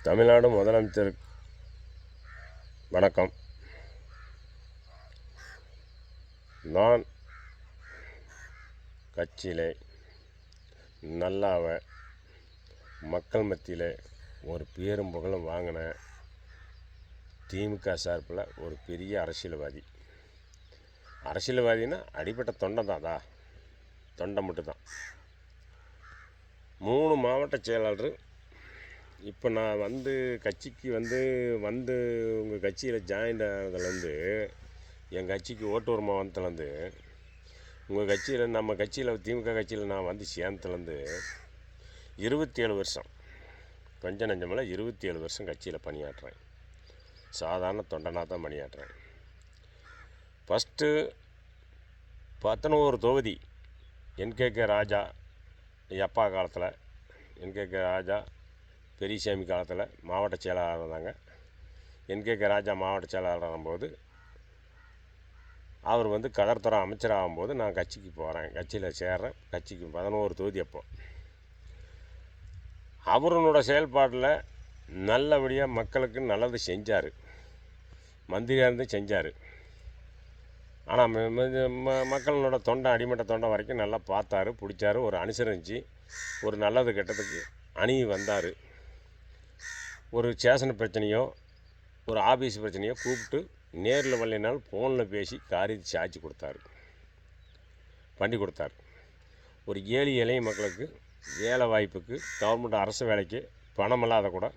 தமிழ்நாடு முதலமைச்சர் வணக்கம். நான் கட்சியில் நல்லாவ மக்கள் மத்தியில் ஒரு பேரும் புகழும் வாங்கின திமுக சார்பில் ஒரு பெரிய அரசியல்வாதினா அடிப்பட்ட தொண்டை தான், தொண்டை மட்டும்தான். 3 மாவட்ட செயலாளர். இப்போ நான் கட்சிக்கு உங்கள் கட்சியில் ஜாயின் ஆனதுலேருந்து, என் கட்சிக்கு ஓட்டூர் மாவட்டத்துலேருந்து உங்கள் கட்சியில் நம்ம கட்சியில் திமுக கட்சியில் நான் சேர்ந்ததுலேருந்து 27 வருஷம், கொஞ்சம் நெஞ்சமில்ல 27 வருஷம் கட்சியில் பணியாற்றுறேன். சாதாரண தொண்டனாக தான் பணியாற்றுறேன். ஃபஸ்ட்டு 11 தொகுதி என்கேகே ராஜா அப்பா காலத்தில், என்கேகே ராஜா பெரியசாமி காலத்தில் மாவட்ட செயலாளர் இருந்தாங்க. என்கேகே ராஜா மாவட்ட செயலாளர் ஆகும்போது அவர் கடற்துறை அமைச்சர் ஆகும்போது நான் கட்சிக்கு போகிறேன், கட்சியில் சேர்றேன். கட்சிக்கு 11 தொகுதி. அப்போ அவரோட செயல்பாட்டில் நல்லபடியாக மக்களுக்கு நல்லது செஞ்சார். மந்திரியாக இருந்து செஞ்சார். ஆனால் மக்களோட தொண்டை, அடிமட்ட தொண்டை வரைக்கும் நல்லா பார்த்தாரு, பிடிச்சாரு. ஒரு அனுசரித்து ஒரு நல்லது கெட்டதுக்கு அணுகி வந்தார். ஒரு ஸ்டேஷன் பிரச்சனையோ ஒரு ஆஃபீஸ் பிரச்சனையோ கூப்பிட்டு நேரில் வரலைனாலும் ஃபோனில் பேசி காரியத்தை சாட்சி பண்ணி கொடுத்தார். ஒரு எளிய மக்களுக்கு வேலை வாய்ப்புக்கு, கவர்மெண்ட் அரசு வேலைக்கு பணம் இல்லாத கூட,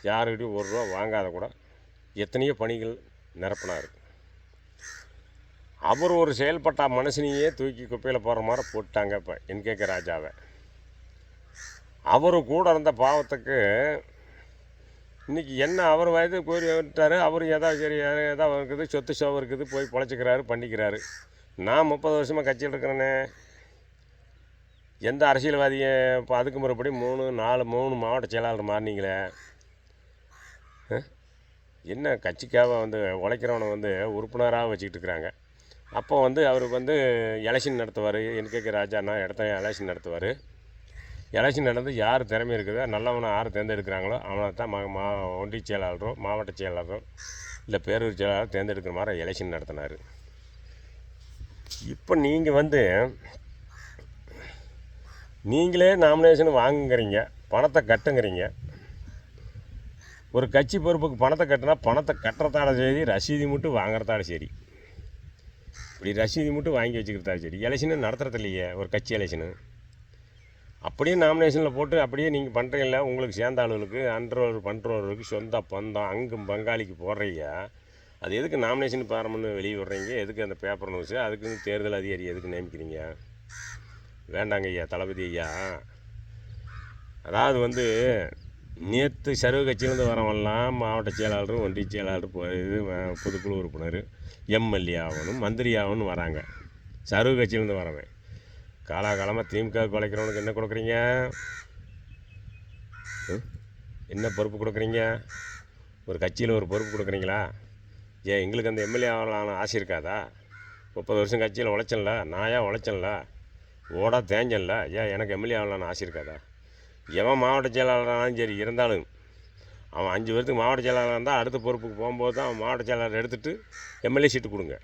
யாருக்கிட்டையும் ₹1 வாங்காத கூட எத்தனையோ பணிகள் நிரப்பினார். அவர் ஒரு செயல்பட்ட மனுஷனையே தூக்கி குப்பையில் போகிற மாதிரி போட்டாங்க. இப்போ என்கேகே ராஜாவை அவரும் கூட இருந்த பாவத்துக்கு இன்றைக்கி என்ன அவர் வயது கோரி விட்டார். அவர் எதாவது இருக்குது, சொத்து சோகம் இருக்குது, போய் பொழைச்சிக்கிறாரு, பண்ணிக்கிறாரு. நான் 30 வருஷமாக கட்சியில் இருக்கிறேனே. எந்த அரசியல்வாதியை இப்போ அதுக்கு முறைப்படி 3 மாவட்ட செயலாளர் மாறினீங்களே. என்ன கட்சிக்காக உழைக்கிறவனை உறுப்பினராக வச்சுக்கிட்டு இருக்கிறாங்க. அப்போ அவர் எலெக்ஷன் நடத்துவார். என்கேகே ராஜானா இடத்த எலெக்ஷன் நடத்துவார். எலெக்ஷன் நடந்து யார் திறமை இருக்குதோ, நல்லவனை யார் தேர்ந்தெடுக்கிறாங்களோ அவனை தான் ஒன்றிய செயலாளரோ மாவட்ட செயலாளரோ இல்லை பேரூர் செயலாளரோ தேர்ந்தெடுக்கிற மாதிரி எலெக்ஷன் நடத்தினார். இப்போ நீங்கள் நீங்களே நாமினேஷன் வாங்குங்கிறீங்க, பணத்தை கட்டுங்கிறீங்க. ஒரு கட்சி பொறுப்புக்கு பணத்தை கட்டினா பணத்தை கட்டுறதாட சரி, ரசீதி மட்டும் வாங்குறதாட சரி. இப்படி ரசீதி மட்டும் வாங்கி வச்சுக்கிறதா சரி. எலெக்ஷனு நடத்துறது இல்லையே ஒரு கட்சி எலெக்ஷனு. அப்படியே நாமினேஷனில் போட்டு அப்படியே நீங்கள் பண்ணுறீங்கள, உங்களுக்கு சேர்ந்த ஆளுகளுக்கு பண்ணுறவர்களுக்கு சொந்த பந்தம் அங்கும் பங்காளிக்கு போடுறீங்க. அது எதுக்கு நாமினேஷன் பாரம்னு வெளியே விடுறீங்க? எதுக்கு அந்த பேப்பர் நியூஸு? அதுக்குன்னு தேர்தல் அதிகாரி எதுக்கு நியமிக்கிறீங்க? வேண்டாங்க ஐயா, தளபதி ஐயா. அதாவது நேற்று சர்வ கட்சியிலேருந்து வரவெல்லாம் மாவட்ட செயலாளர், ஒன்றிய செயலாளர், பொதுக்குழு உறுப்பினர், எம்எல்ஏ ஆகணும், மந்திரி ஆகணும்னு வராங்க. சர்வ கட்சியிலேருந்து வரவன் காலாகாலமாக திமுக குலைக்கிறவனுக்கு என்ன கொடுக்குறீங்க? என்ன பொறுப்பு கொடுக்குறீங்க? ஒரு கட்சியில் ஒரு பொறுப்பு கொடுக்குறீங்களா? ஏன் எங்களுக்கு அந்த எம்எல்ஏ ஆகலான ஆசை இருக்காதா? 30 வருஷம் கட்சியில் உழைச்சல, நாயாக உழைச்சல, ஓடா தேஞ்சல. ஏன் எனக்கு எம்எல்ஏ ஆகலான்னு ஆசை இருக்காதா? எவன் மாவட்ட செயலாளரானாலும் சரி இருந்தாலும் அவன் 5 வருஷத்துக்கு மாவட்ட செயலாளராக இருந்தால் அடுத்த பொறுப்புக்கு போகும்போது தான் அவன் மாவட்ட செயலாளர் எடுத்துகிட்டு எம்எல்ஏ சீட்டு கொடுங்க.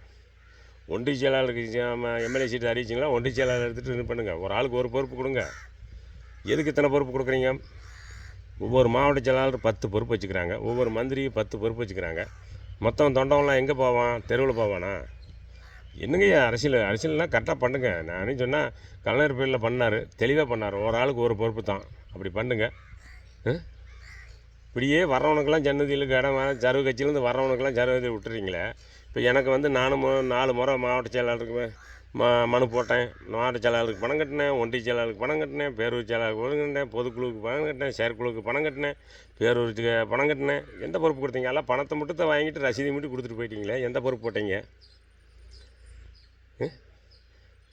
ஒன்றிய செயலாளருக்கு எம்எல்ஏ சீட்டு அறிவிச்சிங்களா, ஒன்றிய செயலாளர் எடுத்துகிட்டு இது பண்ணுங்கள். ஒரு ஆளுக்கு ஒரு பொறுப்பு கொடுங்க. எதுக்கு இத்தனை பொறுப்பு கொடுக்குறீங்க? ஒவ்வொரு மாவட்ட செயலாளர் 10 பொறுப்பு வச்சுக்கிறாங்க, ஒவ்வொரு மந்திரியும் 10 பொறுப்பு வச்சுக்கிறாங்க. மொத்தம் தொண்டவெல்லாம் எங்கே போவான்? தெருவில் போவானா? என்னங்க அரசியல்னால் கரெக்டாக பண்ணுங்க. நானே சொன்னால் கலைஞர் பேரில் பண்ணார், தெளிவாக பண்ணார். ஒரு ஆளுக்கு ஒரு பொறுப்பு தான். அப்படி பண்ணுங்க. இப்படியே வர்றவனுக்கெல்லாம் ஜன்னதிகளுக்கு இடம் சர்வ கட்சியிலேருந்து வர்றவனுக்கெல்லாம் சர்வகதியில் விட்டுறீங்களே. இப்போ எனக்கு நானும் 4 முறை மாவட்ட செயலாளருக்கு மனு போட்டேன். மாவட்ட செயலாளருக்கு பணம் கட்டினேன், ஒன்றிய செயலாளருக்கு பணம் கட்டினேன், பேரூர் செயலாளருக்கு பணம் கட்டினேன், பொதுக்குழுவுக்கு பணம் கட்டினேன், செயற்குழுவுக்கு பணம் கட்டினேன், பேரூருக்கு பணம் கட்டினேன். எந்த பொறுப்பு கொடுத்தீங்க? எல்லாம் பணத்தை மட்டும் தான் வாங்கிட்டு ரசீதி மட்டும் கொடுத்துட்டு போயிட்டீங்களே. எந்த பொறுப்பு போட்டீங்க?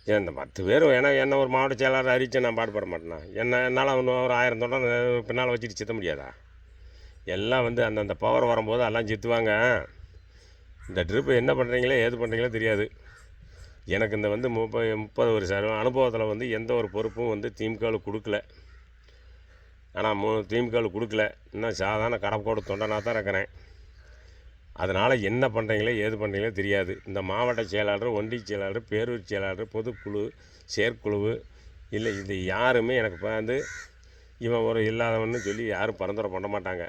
இந்த 10 பேர் என்ன ஒரு மாவட்ட செயலாளர் அறிவிச்சு நான் பாடுபட மாட்டேனா? என்னால் ஒரு 1000 தொண்டை பின்னால் வச்சுட்டு சித்த முடியாதா? எல்லாம் அந்தந்த பவர் வரும்போது எல்லாம் சித்துவாங்க. இந்த ட்ரிப்பு என்ன பண்ணுறீங்களோ ஏது பண்ணுறீங்களோ தெரியாது. எனக்கு இந்த 30 வருஷம் அனுபவத்தில் எந்த ஒரு பொறுப்பும் திமுகவில் கொடுக்கல. ஆனால் 3 திமுகவில் கொடுக்கல. இன்னும் சாதாரண கடப்போடு தொண்டனாக தான் இருக்கிறேன். அதனால் என்ன பண்ணுறீங்களோ ஏது பண்ணுறீங்களோ தெரியாது. இந்த மாவட்ட செயலாளர், ஒன்றிய செயலாளர், பேரூர் செயலாளர், பொதுக்குழு, செயற்குழு இல்லை, இது யாருமே எனக்கு வந்து இவன் ஒரு இல்லாதவன்னு சொல்லி யாரும் பரிந்துரை பண்ண மாட்டாங்க.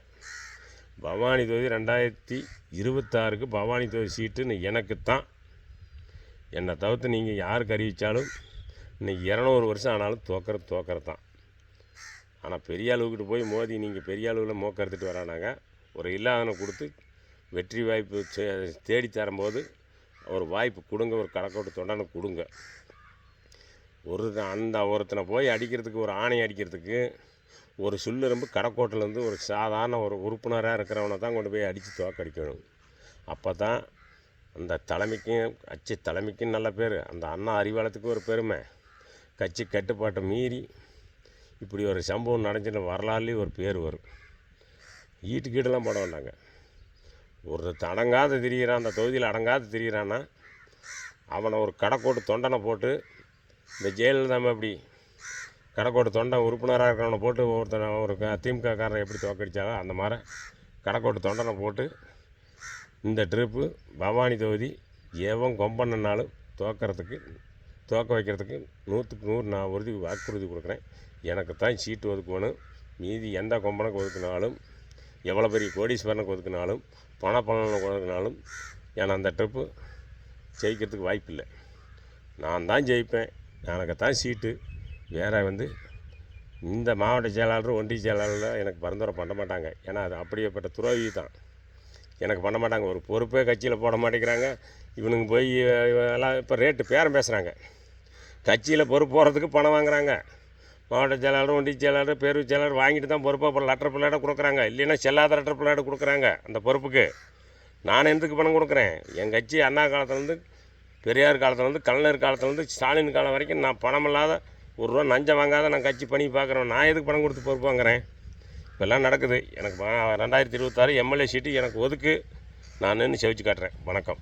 பவானி தொகுதி 2026க்கு பவானி தொகுதி சீட்டுன்னு எனக்கு தான். என்னை தவிர்த்து நீங்கள் யாருக்கு அறிவித்தாலும் இன்றைக்கி 200 வருஷம் ஆனாலும் தோக்கிறது தான். ஆனால் பெரிய அளவுக்கிட்ட போய் மோதி நீங்கள் பெரிய அளவில் மோக்கறுத்துட்டு வரானாங்க. ஒரு இல்லாதவனை கொடுத்து வெற்றி வாய்ப்பு தேடி தரும்போது ஒரு வாய்ப்பு கொடுங்க, ஒரு கடக்கோட்டு தொண்டனை கொடுங்க. ஒருத்தனை போய் அடிக்கிறதுக்கு, ஒரு ஆணை அடிக்கிறதுக்கு ஒரு சுல்லெரும்பு கடக்கோட்டிலேருந்து ஒரு சாதாரண ஒரு உறுப்பினராக இருக்கிறவனை தான் கொண்டு போய் அடித்து தோக்கடிக்கணும். அப்போ தான் அந்த தலைமைக்கும் கட்சி தலைமைக்கும் நல்ல பேர், அந்த அண்ணா அறிவாலயத்துக்கு ஒரு பெருமை. கட்சி கட்டுப்பாட்டை மீறி இப்படி ஒரு சம்பவம் நடந்துட்டு வரலாறுலேயும் ஒரு பேர் வரும். ஈட்டுக்கீடெல்லாம் போட வேண்டாங்க. ஒரு அடங்காத திரிகிறான், அந்த தொகுதியில் அடங்காத திரிகிறான்னா அவனை ஒரு கடக்கோட்டு தொண்டனை போட்டு, இந்த ஜெயலலிதா எப்படி கடக்கோட்டு தொண்டை உறுப்பினராக இருக்கிறவனை போட்டு ஒரு திமுககாரனை எப்படி தோக்கடித்தாலும் அந்த மாதிரி கடக்கோட்டு தொண்டனை போட்டு இந்த ட்ரிப்பு பவானி தொகுதி எவன் கொம்பன்னாலும் தோக்க வைக்கிறதுக்கு 100க்கு 100 நான் வாக்குறுதி கொடுக்குறேன். எனக்கு தான் சீட்டு ஒதுக்கணும். மீதி எந்த கொம்பனுக்கு ஒதுக்கினாலும், எவ்வளோ பெரிய கோடீஸ்வரனுக்கு ஒதுக்கினாலும், பணப்பலனுக்கு ஒதுக்கினாலும் ஏன்னா அந்த ட்ரிப்பு ஜெயிக்கிறதுக்கு வாய்ப்பு இல்லை. நான் தான் ஜெயிப்பேன், எனக்கு தான் சீட்டு. வேறு வந்து இந்த மாவட்ட செயலாளர், ஒன்றிய செயலாளரில் எனக்கு பரிந்துரை பண்ண மாட்டாங்க. ஏன்னா அது அப்படியேப்பட்ட துரோகி தான். எனக்கு பண்ண மாட்டாங்க. ஒரு பொறுப்பே கட்சியில் போட மாட்டேங்கிறாங்க. இவனுங்க போய் எல்லாம் இப்போ ரேட்டு பேரம் பேசுகிறாங்க. கட்சியில் பொறுப்பு போகிறதுக்கு பணம் வாங்குகிறாங்க. மாவட்ட செயலாளர், ஒன்றிய செயலாளர், பேரூர் செயலாளர் வாங்கிட்டு தான் பொறுப்பாக அப்புறம் லெட்டர் பிள்ளையாட கொடுக்குறாங்க. இல்லைன்னா செல்லாத லெட்டர் பிள்ளையாட கொடுக்குறாங்க அந்த பொறுப்புக்கு. நான் எதுக்கு பணம் கொடுக்குறேன்? என் கட்சி அண்ணா காலத்துலேருந்து, பெரியார் காலத்துலேருந்து, கலைஞர் காலத்துலேருந்து, ஸ்டாலின் காலம் வரைக்கும் நான் பணம் இல்லாத ஒரு ரூபா நஞ்சம் வாங்காத நான் கட்சி பண்ணி பார்க்குறேன். நான் எதுக்கு பணம் கொடுத்து பொறுப்பு வாங்குறேன்? இப்போல்லாம் நடக்குது. எனக்கு 2026 எம்எல்ஏ சீட்டு எனக்கு ஒதுக்கு. நான் நின்று செவிச்சு காட்டுறேன். வணக்கம்.